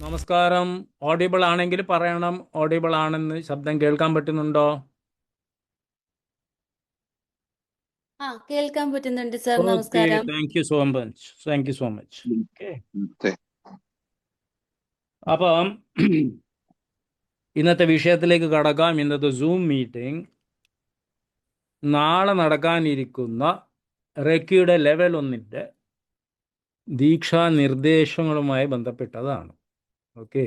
നമസ്കാരം. ഓഡിബിൾ ആണെങ്കിൽ പറയണം. ഓഡിബിൾ ആണെന്ന് ശബ്ദം കേൾക്കാൻ പറ്റുന്നുണ്ടോ? കേൾക്കാൻ പറ്റുന്നുണ്ട് സർ. ഓക്കെ, നമസ്കാരം. Thank you so much. Thank you so much. Okay, അതെ. അപ്പം ഇന്നത്തെ വിഷയത്തിലേക്ക് കടക്കാം. ഇന്നത്തെ സൂം മീറ്റിംഗ് നാളെ നടക്കാനിരിക്കുന്ന റെക്കിയുടെ ലെവൽ 1 ദീക്ഷാ നിർദ്ദേശങ്ങളുമായി ബന്ധപ്പെട്ടതാണ്. ഓക്കെ,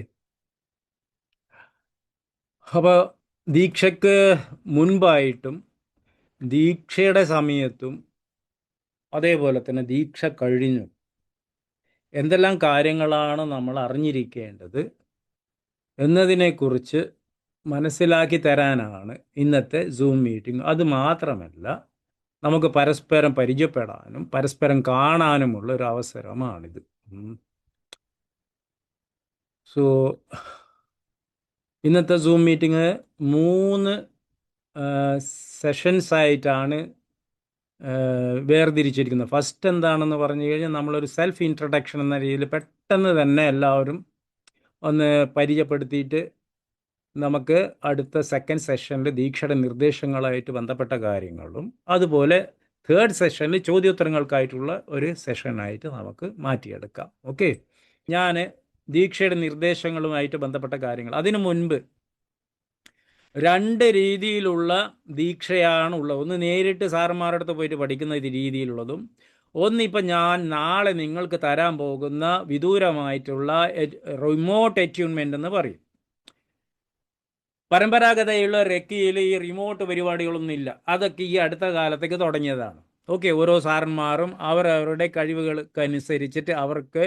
അപ്പോൾ ദീക്ഷയ്ക്ക് മുൻപായിട്ടും ദീക്ഷയുടെ സമയത്തും അതേപോലെ തന്നെ ദീക്ഷ കഴിഞ്ഞു എന്തെല്ലാം കാര്യങ്ങളാണ് നമ്മൾ അറിഞ്ഞിരിക്കേണ്ടത് എന്നതിനെക്കുറിച്ച് മനസ്സിലാക്കി തരാനാണ് ഇന്നത്തെ സൂം മീറ്റിംഗ്. അത് മാത്രമല്ല, നമുക്ക് പരസ്പരം പരിചയപ്പെടാനും പരസ്പരം കാണാനുമുള്ള ഒരു അവസരമാണിത്. സോ ഇന്നത്തെ സൂം മീറ്റിംഗ് 3 സെഷൻസ് ആയിട്ടാണ് വേർതിരിച്ചിരിക്കുന്നത്. ഫസ്റ്റ് എന്താണെന്ന് പറഞ്ഞു കഴിഞ്ഞാൽ, നമ്മളൊരു സെൽഫ് ഇൻട്രഡക്ഷൻ എന്ന രീതിയിൽ പെട്ടെന്ന് തന്നെ എല്ലാവരും ഒന്ന് പരിചയപ്പെടുത്തിയിട്ട് നമുക്ക് അടുത്ത സെക്കൻഡ് സെഷനിൽ ദീക്ഷയുടെ നിർദ്ദേശങ്ങളായിട്ട് ബന്ധപ്പെട്ട കാര്യങ്ങളും അതുപോലെ തേർഡ് സെഷനിൽ ചോദ്യോത്തരങ്ങൾക്കായിട്ടുള്ള ഒരു സെഷനായിട്ട് നമുക്ക് മാറ്റിയെടുക്കാം. ഓക്കെ, ഞാൻ ദീക്ഷയുടെ നിർദ്ദേശങ്ങളുമായിട്ട് ബന്ധപ്പെട്ട കാര്യങ്ങൾ, അതിനു മുൻപ് 2 രീതിയിലുള്ള ദീക്ഷയാണ് ഉള്ളത്. ഒന്ന് നേരിട്ട് സാറന്മാരുടെ അടുത്ത് പോയിട്ട് പഠിക്കുന്ന രീതിയിലുള്ളതും, ഒന്നിപ്പം ഞാൻ നാളെ നിങ്ങൾക്ക് തരാൻ പോകുന്ന വിദൂരമായിട്ടുള്ള റിമോട്ട് അറ്റ്യൂൺമെൻ്റ് എന്ന് പറയും. പരമ്പരാഗതയുള്ള റെക്കിയിൽ ഈ റിമോട്ട് പരിപാടികളൊന്നും ഇല്ല. അതൊക്കെ ഈ അടുത്ത കാലത്തേക്ക് തുടങ്ങിയതാണ്. ഓക്കെ, ഓരോ സാറന്മാരും അവരവരുടെ കഴിവുകൾക്കനുസരിച്ചിട്ട് അവർക്ക്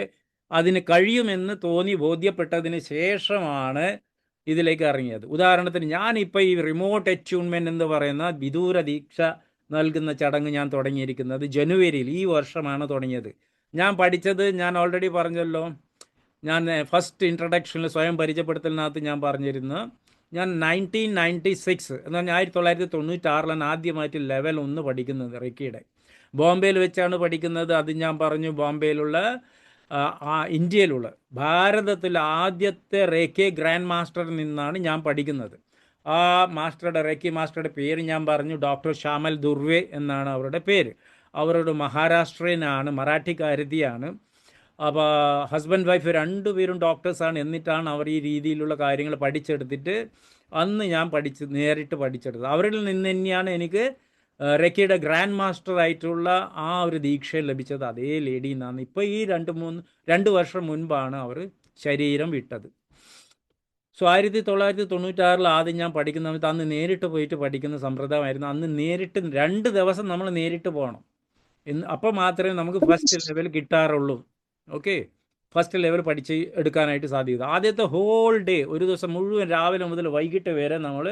അതിന് കഴിയുമെന്ന് തോന്നി ബോധ്യപ്പെട്ടതിന് ശേഷമാണ് ഇതിലേക്ക് ഇറങ്ങിയത്. ഉദാഹരണത്തിന്, ഞാനിപ്പോൾ ഈ റിമോട്ട് അറ്റ്യൂൺമെൻറ്റ് എന്ന് പറയുന്ന വിദൂര ദീക്ഷ നൽകുന്ന ചടങ്ങ് ഞാൻ തുടങ്ങിയിരിക്കുന്നത് ജനുവരിയിൽ, ഈ വർഷമാണ് തുടങ്ങിയത്. ഞാൻ പഠിച്ചത് ഞാൻ ഓൾറെഡി പറഞ്ഞല്ലോ. ഞാൻ ഫസ്റ്റ് ഇൻട്രഡക്ഷനിൽ സ്വയം പരിചയപ്പെടുത്തലിനകത്ത് ഞാൻ പറഞ്ഞിരുന്നു, ഞാൻ 1996 എന്ന് പറഞ്ഞാൽ 1996 ആദ്യമായിട്ട് ലെവൽ 1 പഠിക്കുന്നത് റെക്കിയുടെ. ബോംബെയിൽ വെച്ചാണ് പഠിക്കുന്നത്. അത് ഞാൻ പറഞ്ഞു, ബോംബെയിലുള്ള ഇന്ത്യയിലുള്ള ഭാരതത്തിലെ ആദ്യത്തെ റേക്കി ഗ്രാൻഡ് മാസ്റ്ററിൽ നിന്നാണ് ഞാൻ പഠിക്കുന്നത്. ആ മാസ്റ്ററുടെ റേക്കി മാസ്റ്ററുടെ പേര് ഞാൻ പറഞ്ഞു, ഡോക്ടർ ശ്യാമൽ ദുർവെ എന്നാണ് അവരുടെ പേര്. അവരുടെ മഹാരാഷ്ട്രനാണ്, മറാഠിക്കാരത്തിയാണ്. അപ്പോൾ ഹസ്ബൻഡ് വൈഫ് 2 പേരും ഡോക്ടേഴ്സാണ്. എന്നിട്ടാണ് അവർ ഈ രീതിയിലുള്ള കാര്യങ്ങൾ പഠിച്ചെടുത്തിട്ട് അന്ന് ഞാൻ നേരിട്ട് പഠിച്ചെടുത്തത്. അവരിൽ നിന്ന് തന്നെയാണ് എനിക്ക് റെക്കിയുടെ ഗ്രാൻഡ് മാസ്റ്റർ ആയിട്ടുള്ള ആ ഒരു ദീക്ഷ ലഭിച്ചത്. അതേ ലേഡി എന്നാണ്. ഇപ്പോൾ ഈ 2 വർഷം മുൻപാണ് അവർ ശരീരം വിട്ടത്. സോ 1996 ആദ്യം ഞാൻ പഠിക്കുന്ന സമയത്ത് അന്ന് നേരിട്ട് പോയിട്ട് പഠിക്കുന്ന സമ്പ്രദായമായിരുന്നു. അന്ന് നേരിട്ട് 2 ദിവസം നമ്മൾ നേരിട്ട് പോകണം. അപ്പോൾ മാത്രമേ നമുക്ക് ഫസ്റ്റ് ലെവൽ കിട്ടാറുള്ളൂ. ഓക്കെ, ഫസ്റ്റ് ലെവൽ പഠിച്ച് എടുക്കാനായിട്ട് സാധിക്കും. ആദ്യത്തെ ഹോൾ ഡേ, ഒരു ദിവസം മുഴുവൻ രാവിലെ മുതൽ വൈകിട്ട് വരെ നമ്മൾ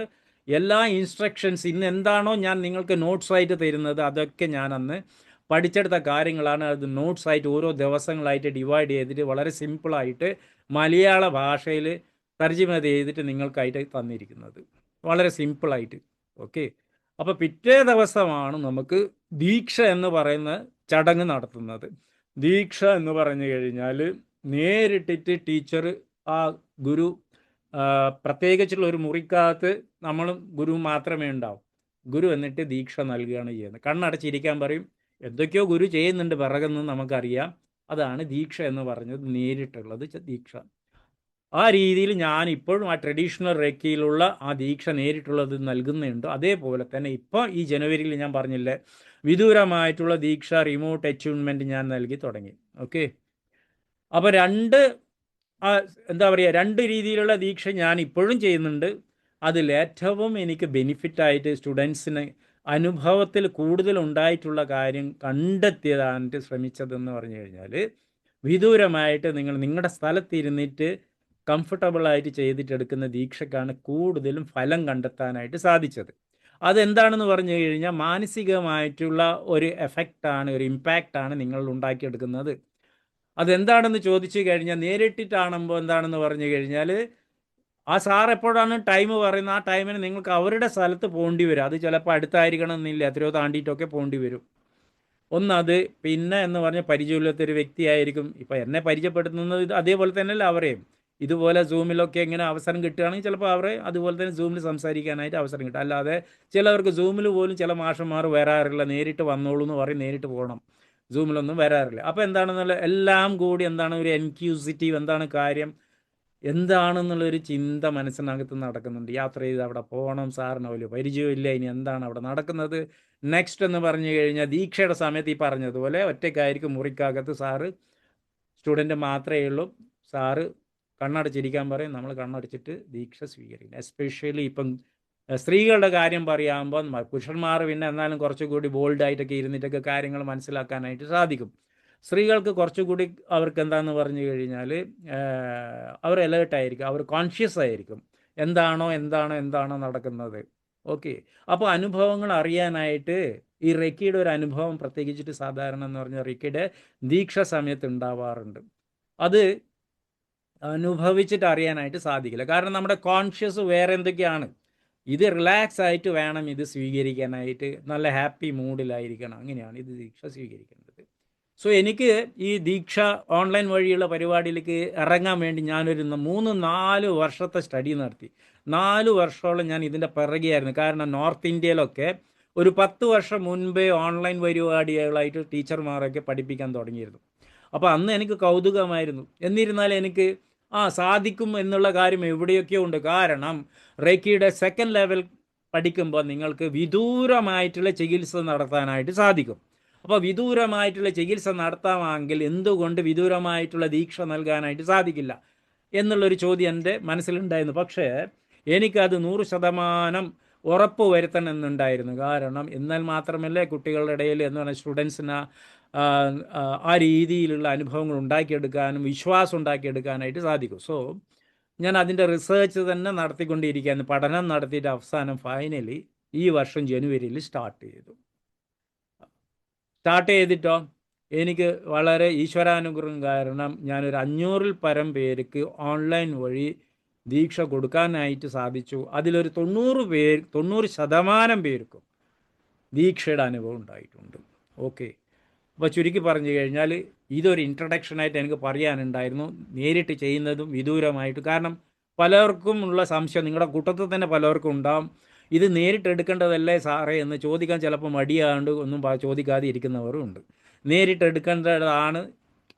എല്ലാ ഇൻസ്ട്രക്ഷൻസ്, ഇന്ന് എന്താണോ ഞാൻ നിങ്ങൾക്ക് നോട്ട്സായിട്ട് തരുന്നത് അതൊക്കെ ഞാൻ അന്ന് പഠിച്ചെടുത്ത കാര്യങ്ങളാണ്. അത് നോട്ട്സായിട്ട് ഓരോ ദിവസങ്ങളായിട്ട് ഡിവൈഡ് ചെയ്തിട്ട് വളരെ സിമ്പിളായിട്ട് മലയാള ഭാഷയിൽ തർജ്ജിമ ചെയ്തിട്ട് നിങ്ങൾക്കായിട്ട് തന്നിരിക്കുന്നത്, വളരെ സിമ്പിളായിട്ട്. ഓക്കെ, അപ്പോൾ പിറ്റേ ദിവസമാണ് നമുക്ക് ദീക്ഷ എന്ന് പറയുന്ന ചടങ്ങ് നടത്തുന്നത്. ദീക്ഷ എന്ന് പറഞ്ഞു കഴിഞ്ഞാൽ നേരിട്ടിട്ട് ടീച്ചർ, ആ ഗുരു, പ്രത്യേകിച്ചുള്ള ഒരു മുറിക്കകത്ത് നമ്മളും ഗുരു മാത്രമേ ഉണ്ടാവും. ഗുരു എന്നിട്ട് ദീക്ഷ നൽകുകയാണ് ചെയ്യുന്നത്. കണ്ണടച്ചിരിക്കാൻ പറയും. എന്തൊക്കെയോ ഗുരു ചെയ്യുന്നുണ്ട് പിറകുന്ന് നമുക്കറിയാം. അതാണ് ദീക്ഷ എന്ന് പറഞ്ഞത്, നേരിട്ടുള്ളത് ദീക്ഷ. ആ രീതിയിൽ ഞാൻ ഇപ്പോഴും ആ ട്രഡീഷണൽ റേക്കിയിലുള്ള ആ ദീക്ഷ നേരിട്ടുള്ളത് നൽകുന്നുണ്ട്. അതേപോലെ തന്നെ ഇപ്പോൾ ഈ ജനുവരിയിൽ ഞാൻ പറഞ്ഞില്ലേ, വിദൂരമായിട്ടുള്ള ദീക്ഷ റിമോട്ട് അറ്റ്യൂൺമെൻറ്റ് ഞാൻ നൽകി തുടങ്ങി. ഓക്കെ, അപ്പോൾ എന്താ പറയുക, 2 രീതിയിലുള്ള ദീക്ഷ ഞാൻ ഇപ്പോഴും ചെയ്യുന്നുണ്ട്. അതിലേറ്റവും എനിക്ക് ബെനിഫിറ്റായിട്ട് സ്റ്റുഡൻസിന് അനുഭവത്തിൽ കൂടുതൽ ഉണ്ടായിട്ടുള്ള കാര്യം കണ്ടെത്തിയതായിട്ട് ശ്രമിച്ചതെന്ന് പറഞ്ഞു കഴിഞ്ഞാൽ, വിദൂരമായിട്ട് നിങ്ങളുടെ സ്ഥലത്തിരുന്നിട്ട് കംഫർട്ടബിളായിട്ട് ചെയ്തിട്ടെടുക്കുന്ന ദീക്ഷയ്ക്കാണ് കൂടുതലും ഫലം കണ്ടെത്താനായിട്ട് സാധിച്ചത്. അതെന്താണെന്ന് പറഞ്ഞു കഴിഞ്ഞാൽ, മാനസികമായിട്ടുള്ള ഒരു എഫക്റ്റാണ്, ഒരു ഇമ്പാക്റ്റാണ് നിങ്ങൾ ഉണ്ടാക്കിയെടുക്കുന്നത്. അതെന്താണെന്ന് ചോദിച്ചു കഴിഞ്ഞാൽ, നേരിട്ടിട്ടാണുമ്പോൾ എന്താണെന്ന് പറഞ്ഞു കഴിഞ്ഞാൽ, ആ സാർ എപ്പോഴാണ് ടൈം പറയുന്നത് ആ ടൈമിന് നിങ്ങൾക്ക് അവരുടെ സ്ഥലത്ത് പോകേണ്ടി വരും. അത് ചിലപ്പോൾ അടുത്തായിരിക്കണം എന്നില്ല, എത്രയോ താണ്ടിയിട്ടൊക്കെ പോകേണ്ടി വരും. ഒന്നത്. പിന്നെ എന്ന് പറഞ്ഞാൽ പരിചയമില്ലാത്തൊരു വ്യക്തിയായിരിക്കും. ഇപ്പം എന്നെ പരിചയപ്പെടുത്തുന്നത് അതേപോലെ തന്നെയല്ല അവരെയും. ഇതുപോലെ സൂമിലൊക്കെ ഇങ്ങനെ അവസരം കിട്ടുകയാണെങ്കിൽ ചിലപ്പോൾ അവർ അതുപോലെ തന്നെ സൂമിൽ സംസാരിക്കാനായിട്ട് അവസരം കിട്ടും. അല്ലാതെ ചിലവർക്ക് സൂമിൽ പോലും ചില മാഷന്മാർ വരാറില്ല, നേരിട്ട് വന്നോളൂ എന്ന് പറയും, നേരിട്ട് പോകണം, സൂമിലൊന്നും വരാറില്ല. അപ്പോൾ എന്താണെന്നുള്ള എല്ലാം കൂടി എന്താണ് ഒരു എൻക്യൂസിറ്റീവ്, എന്താണ് കാര്യം, എന്താണെന്നുള്ളൊരു ചിന്ത മനസ്സിനകത്ത് നടക്കുന്നുണ്ട്. യാത്ര ചെയ്ത് അവിടെ പോകണം, സാറിന് വലിയ പരിചയമില്ല, ഇനി എന്താണ് അവിടെ നടക്കുന്നത് നെക്സ്റ്റ് എന്ന് പറഞ്ഞു കഴിഞ്ഞാൽ ദീക്ഷയുടെ സമയത്ത് ഈ പറഞ്ഞതുപോലെ ഒറ്റയ്ക്കായിരിക്കും മുറിക്കകത്ത്, സാറ് സ്റ്റുഡൻറ്റ് മാത്രമേ ഉള്ളൂ, സാറ് കണ്ണടച്ചിരിക്കാൻ പറയും, നമ്മൾ കണ്ണടച്ചിട്ട് ദീക്ഷ സ്വീകരിക്കും. എസ്പെഷ്യലി ഇപ്പം സ്ത്രീകളുടെ കാര്യം പറയുമ്പോൾ പുരുഷന്മാർ പിന്നെ എന്നാലും കുറച്ചുകൂടി ബോൾഡായിട്ടൊക്കെ ഇരുന്നിട്ടൊക്കെ കാര്യങ്ങൾ മനസ്സിലാക്കാനായിട്ട് സാധിക്കും. സ്ത്രീകൾക്ക് കുറച്ചുകൂടി അവർക്ക് എന്താണെന്ന് പറഞ്ഞു കഴിഞ്ഞാൽ അവർ അലേർട്ടായിരിക്കും, അവർ കോൺഷ്യസ് ആയിരിക്കും, എന്താണോ നടക്കുന്നത്. ഓക്കെ, അപ്പോൾ അനുഭവങ്ങൾ അറിയാനായിട്ട് ഈ റെക്കിയുടെ ഒരു അനുഭവം പ്രത്യേകിച്ചിട്ട് സാധാരണ എന്ന് പറഞ്ഞാൽ റെക്കിയുടെ ദീക്ഷ സമയത്ത് ഉണ്ടാവാറുണ്ട്. അത് അനുഭവിച്ചിട്ട് അറിയാനായിട്ട് സാധിക്കില്ല, കാരണം നമ്മുടെ കോൺഷ്യസ് വേറെ എന്തൊക്കെയാണ്. ഇത് റിലാക്സ് ആയിട്ട് വേണം ഇത് സ്വീകരിക്കാനായിട്ട്, നല്ല ഹാപ്പി മൂഡിലായിരിക്കണം, അങ്ങനെയാണ് ഇത് ദീക്ഷ സ്വീകരിക്കേണ്ടത്. സോ എനിക്ക് ഈ ദീക്ഷ ഓൺലൈൻ വഴിയുള്ള പരിപാടിയിലേക്ക് ഇറങ്ങാൻ വേണ്ടി ഞാനൊരു 3-4 വർഷത്തെ സ്റ്റഡി നടത്തി. 4 വർഷത്തോളം ഞാൻ ഇതിൻ്റെ പിറകെയായിരുന്നു. കാരണം നോർത്ത് ഇന്ത്യയിലൊക്കെ ഒരു 10 വർഷം മുൻപേ ഓൺലൈൻ പരിപാടികളായിട്ട് ടീച്ചർമാരൊക്കെ പഠിപ്പിക്കാൻ തുടങ്ങിയിരുന്നു. അപ്പോൾ അന്ന് എനിക്ക് കൗതുകമായിരുന്നു. എന്നിരുന്നാലും എനിക്ക് സാധിക്കും എന്നുള്ള കാര്യം എവിടെയൊക്കെയോ ഉണ്ട്. കാരണം റേക്കിയുടെ സെക്കൻഡ് ലെവൽ പഠിക്കുമ്പോൾ നിങ്ങൾക്ക് വിദൂരമായിട്ടുള്ള ചികിത്സ നടത്താനായിട്ട് സാധിക്കും. അപ്പോൾ വിദൂരമായിട്ടുള്ള ചികിത്സ നടത്താമെങ്കിൽ എന്തുകൊണ്ട് വിദൂരമായിട്ടുള്ള ദീക്ഷ നൽകാനായിട്ട് സാധിക്കില്ല എന്നുള്ളൊരു ചോദ്യം എൻ്റെ മനസ്സിലുണ്ടായിരുന്നു. പക്ഷേ എനിക്കത് 100% ഉറപ്പ് വരുത്തണമെന്നുണ്ടായിരുന്നു. കാരണം എന്നാൽ മാത്രമല്ലേ കുട്ടികളുടെ ഇടയിൽ എന്ന് പറഞ്ഞാൽ സ്റ്റുഡൻസിന് ആ രീതിയിലുള്ള അനുഭവങ്ങൾ ഉണ്ടാക്കിയെടുക്കാനും വിശ്വാസം ഉണ്ടാക്കിയെടുക്കാനായിട്ട് സാധിക്കും. സോ ഞാൻ അതിൻ്റെ റിസർച്ച് തന്നെ നടത്തിക്കൊണ്ടിരിക്കുകയാണ്. പഠനം നടത്തിയിട്ട് അവസാനം ഫൈനലി ഈ വർഷം ജനുവരിയിൽ സ്റ്റാർട്ട് ചെയ്തിട്ടോ എനിക്ക് വളരെ ഈശ്വരാനുഗ്രഹം കാരണം ഞാനൊരു 500-ൽ പരം പേർക്ക് ഓൺലൈൻ വഴി ദീക്ഷ കൊടുക്കാനായിട്ട് സാധിച്ചു. അതിലൊരു 90% പേർക്കും ദീക്ഷയുടെ അനുഭവം ഉണ്ടായിട്ടുണ്ട്. ഓക്കെ, അപ്പോൾ ചുരുക്കി പറഞ്ഞു കഴിഞ്ഞാൽ ഇതൊരു ഇൻട്രഡക്ഷനായിട്ട് എനിക്ക് പറയാനുണ്ടായിരുന്നു, നേരിട്ട് ചെയ്യുന്നതും വിദൂരമായിട്ട്. കാരണം പലർക്കും ഉള്ള സംശയം, നിങ്ങളുടെ കൂട്ടത്തിൽ തന്നെ പലർക്കും ഉണ്ടാവും, ഇത് നേരിട്ട് എടുക്കേണ്ടതല്ലേ സാറേ എന്ന് ചോദിക്കാൻ ചിലപ്പോൾ മടിയാണ്ട് ഒന്നും ചോദിക്കാതെ ഇരിക്കുന്നവരും ഉണ്ട്. നേരിട്ട് എടുക്കേണ്ടതാണ്.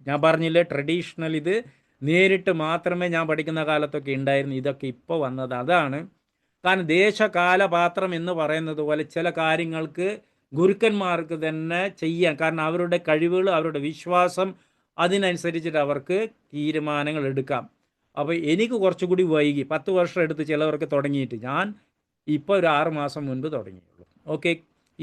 ഞാൻ പറഞ്ഞില്ലേ, ട്രഡീഷണൽ ഇത് നേരിട്ട് മാത്രമേ ഞാൻ പഠിക്കുന്ന കാലത്തൊക്കെ ഉണ്ടായിരുന്നു, ഇതൊക്കെ ഇപ്പോൾ വന്നത് അതാണ്. കാരണം ദേശകാലപാത്രം എന്ന് പറയുന്നത് പോലെ ചില കാര്യങ്ങൾക്ക് ഗുരുക്കന്മാർക്ക് തന്നെ ചെയ്യാം. കാരണം അവരുടെ കഴിവുകൾ, അവരുടെ വിശ്വാസം, അതിനനുസരിച്ചിട്ട് അവർക്ക് തീരുമാനങ്ങൾ എടുക്കാം. അപ്പോൾ എനിക്ക് കുറച്ചുകൂടി വൈകി, 10 വർഷം എടുത്ത് ചിലവർക്ക് തുടങ്ങിയിട്ട്, ഞാൻ ഇപ്പോൾ ഒരു 6 മാസം മുൻപ് തുടങ്ങിയുള്ളൂ. ഓക്കെ,